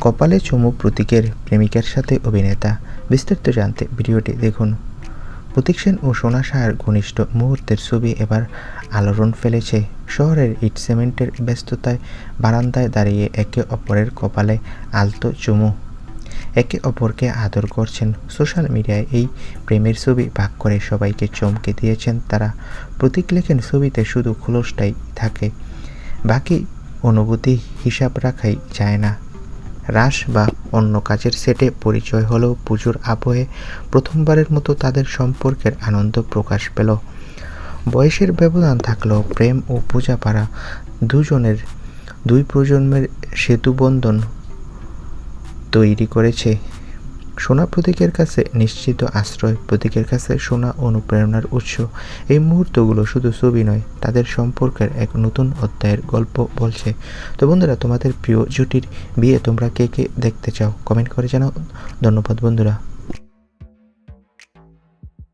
কপালে চুমু প্রতীকের প্রেমিকার সাথে অভিনেতা। বিস্তারিত জানতে ভিডিওটি দেখুন। প্রতীক সেন ও সোনা সাহার ঘনিষ্ঠ মুহূর্তের ছবি এবার আলোড়ন ফেলেছে। শহরের ইট সিমেন্টের ব্যস্ততায় বারান্দায় দাঁড়িয়ে একে অপরের কপালে আলতো চুমু, একে অপরকে আদর করছেন। সোশ্যাল মিডিয়ায় এই প্রেমের ছবি ভাগ করে সবাইকে চমকে দিয়েছেন তারা। প্রতীক লেখেন, ছবিতে শুধু খোলসটাই থাকে, বাকি অনুভূতি হিসাব রাখাই যায় না। রাস বা অন্য কাজের সেটে পরিচয় হলেও পুজোর আবহে প্রথমবারের মতো তাদের সম্পর্কের আনন্দ প্রকাশ পেল। বয়সের ব্যবধান থাকলেও প্রেম ও পূজা পাড়া দুই প্রজন্মের সেতুবন্ধন তৈরি করেছে। সোনা প্রতীকের কাছে নিশ্চিত আশ্রয়, প্রতীকের কাছে সোনা অনুপ্রেরণার উৎস। এই মুহূর্তগুলো শুধু ছবি নয়, তাদের সম্পর্কের এক নতুন অধ্যায়ের গল্প বলছে। তো বন্ধুরা, তোমাদের প্রিয় জুটির বিয়ে তোমরা কে কে দেখতে চাও কমেন্ট করে জানাও। ধন্যবাদ বন্ধুরা।